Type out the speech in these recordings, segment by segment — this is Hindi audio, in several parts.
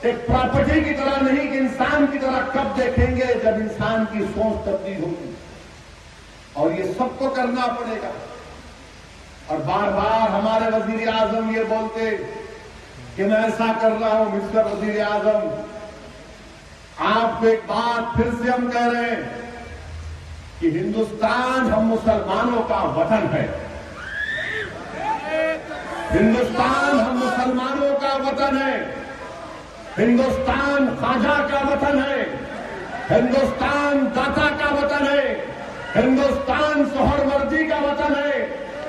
एक प्रॉपर्टी की तरह नहीं कि इंसान की तरह कब देखेंगे, जब इंसान की सोच तब्दील होगी। और ये सबको करना पड़ेगा। और बार बार हमारे वजीर आजम ये बोलते कि मैं ऐसा कर रहा हूं। मिस्टर वजीर आजम, आपको एक बात फिर से हम कह रहे हैं कि हिंदुस्तान हम मुसलमानों का वतन है। हिंदुस्तान हम मुसलमानों का वतन है। हिंदुस्तान ख्वाजा का वतन है। हिंदुस्तान दाता का वतन है। हिंदुस्तान सोहरवर्दी का वतन है।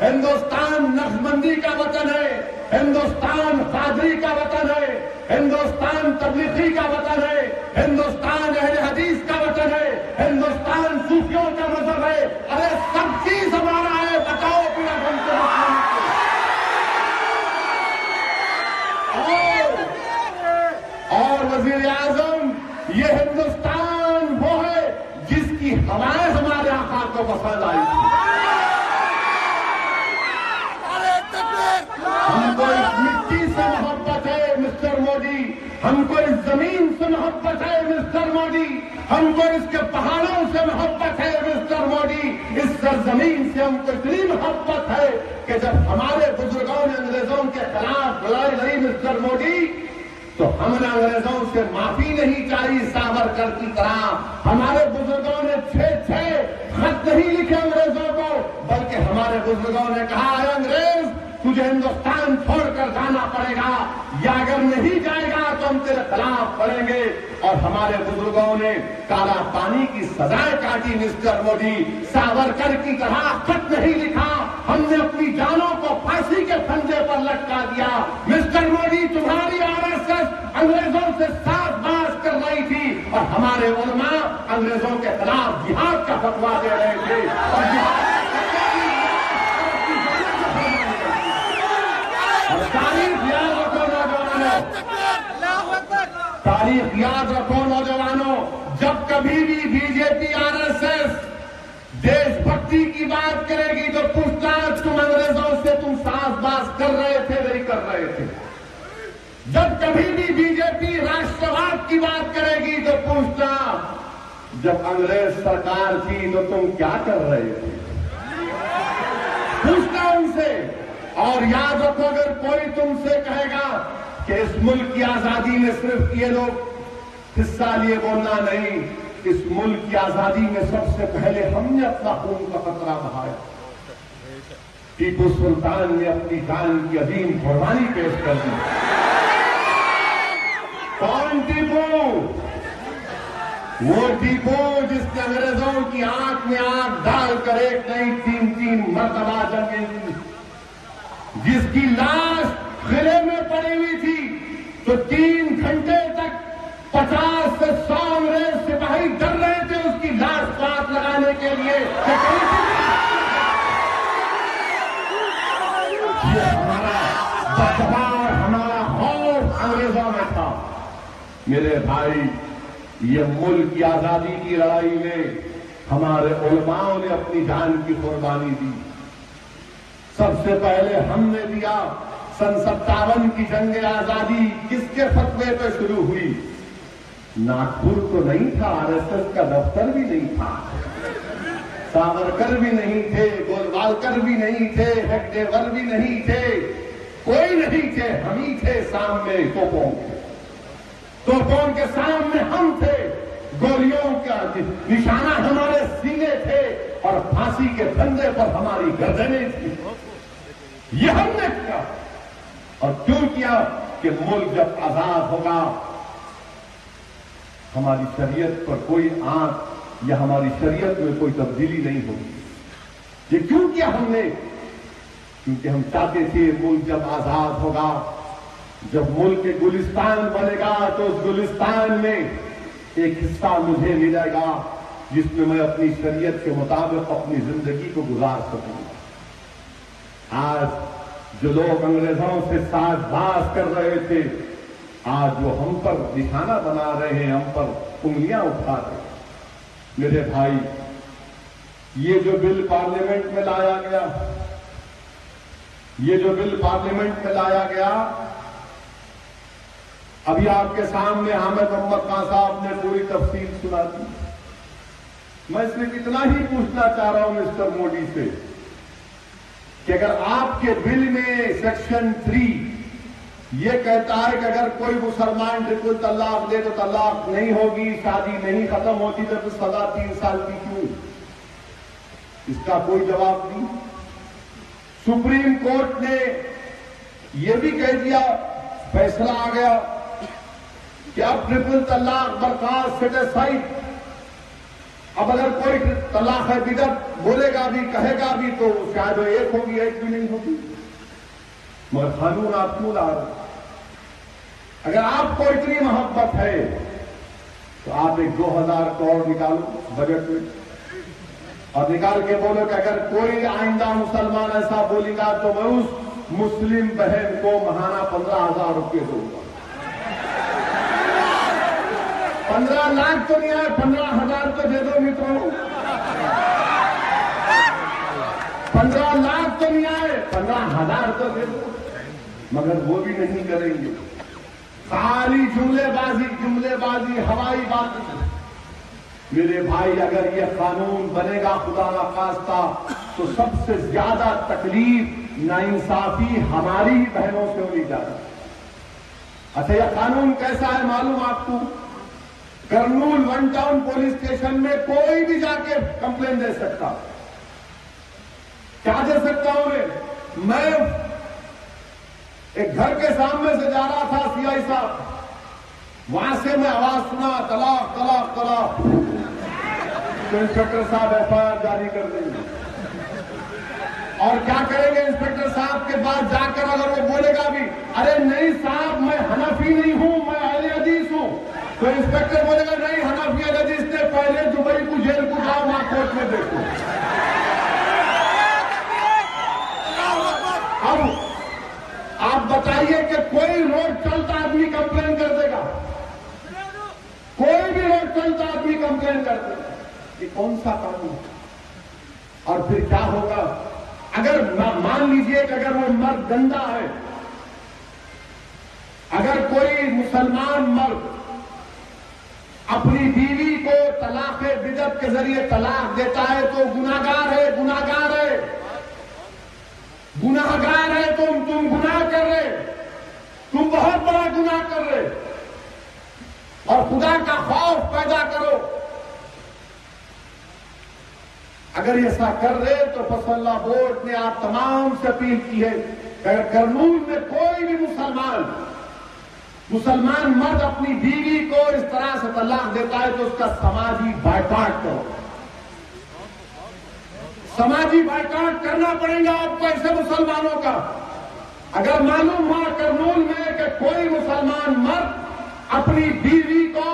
हिंदुस्तान नक्शबंदी का वतन है। हिंदुस्तान कादरी का वतन है। हिंदुस्तान तबलीगी का वतन है। हिंदुस्तान अहले हदीस का वतन है। हिंदुस्तान सूफियों का मजहब है। अरे सब चीज हमारा है। बताओ फिर अब हमको और वजीर आजम, ये हिंदुस्तान वो है जिसकी हवाएं हमारे आका को पसंद आई थी। हमको इस मिट्टी से मोहब्बत है मिस्टर मोदी। हमको इस जमीन से मोहब्बत है मिस्टर मोदी। हमको इसके पहाड़ों से मोहब्बत है मिस्टर मोदी। इस सरजमीन से हमको इतनी मोहब्बत है कि जब हमारे बुजुर्गों ने अंग्रेजों के खिलाफ लड़ाई लड़ी मिस्टर मोदी, तो हमने अंग्रेजों से माफी नहीं चाहिए सावरकर की तरह। हमारे बुजुर्गों ने 6 खत नहीं लिखे अंग्रेजों को, बल्कि हमारे बुजुर्गों ने कहा, अंग्रेज तुझे हिंदुस्तान छोड़कर जाना पड़ेगा, या अगर नहीं जाएगा तो हम तेरे खिलाफ पड़ेंगे। और हमारे बुजुर्गों ने काला पानी की सजाएं काटी मिस्टर मोदी। सावरकर की तरह खत नहीं लिखा, हमने अपनी जानों को फांसी के फंदे पर लटका दिया। मिस्टर मोदी, तुम्हारी आरएसएस अंग्रेजों से साफ बात कर रही थी और हमारे उलमा अंग्रेजों के खिलाफ जिहाद का फतवा दे रहे थे। और तारीख याद रखो नौजवानों, तारीख याद रखो नौजवानों, जब कभी भी बीजेपी आरएसएस देशभक्ति की बात करेगी तो पूछना, तुम अंग्रेजों से तुम साफ बात कर रहे थे नहीं कर रहे थे। जब कभी भी बीजेपी राष्ट्रवाद की बात करेगी तो पूछना, जब अंग्रेज सरकार थी तो तुम क्या कर रहे थे, पूछना उनसे। और याद रखो, अगर कोई तुमसे कहेगा कि इस मुल्क की आजादी में सिर्फ ये लोग हिस्सा लिए, बोलना नहीं, इस मुल्क की आजादी में सबसे पहले हमने अपना खून का कतरा बहाया। टीपू सुल्तान ने अपनी जान की अजीम कुर्बानी पेश कर दी। कौन टीपू? वो टीपू जिसने अंग्रेजों की आंख में आंख डालकर एक नहीं 3 मरतबा जंगे दी, जिसकी लाश किले में पड़ी हुई थी तो 3 घंटे तक 50 से 100 अंग्रेज सिपाही डर रहे थे उसकी लाश को हाथ लगाने के लिए। ये हमारा बदबार, हमारा खौफ अंग्रेजों में था। मेरे भाई, ये मुल्क की आजादी की लड़ाई में हमारे उलमाओं ने अपनी जान की कुर्बानी दी। सबसे पहले हमने दिया। सन 57 की जंग आजादी किसके फतवे पे शुरू हुई? नागपुर तो नहीं था, आरएसएस का दफ्तर भी नहीं था, सावरकर भी नहीं थे, गोलवालकर भी नहीं थे, हेगडेकर भी नहीं थे, कोई नहीं थे, हम ही थे सामने तोपों के सामने हम थे। गोलियों का निशाना हमारे सीने थे और फांसी के फंदे पर हमारी गर्दनें थी। ये हमने किया। और क्यों किया? कि मुल्क जब आजाद होगा हमारी शरीयत पर कोई आंच या हमारी शरीयत में कोई तब्दीली नहीं होगी। ये क्यों किया हमने? क्योंकि हम चाहते थे मुल्क जब आजाद होगा, जब मुल्क के गुलिस्तान बनेगा तो उस गुलिस्तान में एक हिस्सा मुझे मिलेगा जिसमें मैं अपनी शरीयत के मुताबिक अपनी जिंदगी को गुजार सकूंगा। आज जो लोग अंग्रेजों से साजबाज कर रहे थे, आज वो हम पर निशाना बना रहे हैं, हम पर उंगलियां उठा रहे हैं। मेरे भाई, ये जो बिल पार्लियामेंट में लाया गया, ये जो बिल पार्लियामेंट में लाया गया, अभी आपके सामने हामिद मोहम्मद खान साहब ने पूरी तफसील सुना दी। मैं सिर्फ इतना ही पूछना चाह रहा हूं मिस्टर मोदी से कि अगर आपके बिल में सेक्शन 3 ये कहता है कि अगर कोई मुसलमान ट्रिपल तलाक दे तो तलाक नहीं होगी, शादी नहीं खत्म होती, तो फिर सजा 3 साल की क्यों? इसका कोई जवाब नहीं। सुप्रीम कोर्ट ने यह भी कह दिया, फैसला आ गया कि अब ट्रिपल तलाक बर्खास्त, सेटिस्फाइड। अब अगर कोई तलाक है बिदअत बोलेगा भी, कहेगा भी, तो शायद एक होगी, एक भी नहीं होगी। मगर कानून आप क्यों ला रहे? अगर आपको इतनी मोहब्बत है तो आप एक 2000 करोड़ निकालो बजट में और निकाल के बोलो कि अगर कोई आइंदा मुसलमान ऐसा बोलेगा तो मैं उस मुस्लिम बहन को महाना 15,000 रुपये दूंगा। 15 लाख तो नहीं आए, 15,000 तो दे दो मित्रों। 15 लाख तो नहीं आए, 15,000 तो दे दो। मगर वो भी नहीं करेंगे, खाली जुमलेबाजी, हवाई बात। मेरे भाई, अगर ये कानून बनेगा खुदा ना खास्ता, तो सबसे ज्यादा तकलीफ नाइंसाफी हमारी ही बहनों से होनी चाहिए। अच्छा, यह कानून कैसा है मालूम आपको? कर्नूल 1 टाउन पुलिस स्टेशन में कोई भी जाके कंप्लेन दे सकता। क्या दे सकता हूं मैं? एक घर के सामने से जा रहा था सीआई साहब, वहां से मैं आवाज सुना, तलाक तलाक तलाक। तो इंस्पेक्टर साहब एफआईआर जारी कर देंगे। और क्या करेंगे इंस्पेक्टर साहब के पास जाकर? अगर वो बोलेगा भी, अरे नहीं साहब, मैं हनफी नहीं हूं, मैं अहले हदीस हूं, तो इंस्पेक्टर बोलेगा नहीं, हनफी अहले हदीस ने पहले दुबई को जेल को जाओ, वहां कोर्ट में देखो। अब आप बताइए कि कोई रोड चलता आदमी कंप्लेन कर देगा? कोई भी रोड चलता आदमी कंप्लेन कर देगा। ये कौन सा कानून? और फिर क्या होगा? अगर मान लीजिए कि अगर वो मर्द गंदा है, अगर कोई मुसलमान मर्द अपनी बीवी को तलाक़े बिदअत के जरिए तलाक देता है तो गुनाहगार है, गुनाहगार है, गुनाहगार है। तुम गुनाह कर रहे, तुम बहुत बड़ा गुनाह कर रहे। और खुदा का खौफ पैदा करो। अगर ऐसा कर रहे तो फैसला बोर्ड ने आप तमाम से अपील की है, अगर कर्नूल में कोई भी मुसलमान मर्द अपनी बीवी को इस तरह से तलाक देता है तो उसका समाजी बायकॉट करो। समाजी बायकॉट करना पड़ेगा आपको ऐसे मुसलमानों का। अगर मालूम हुआ कर्नूल में कि कोई मुसलमान मर्द अपनी बीवी को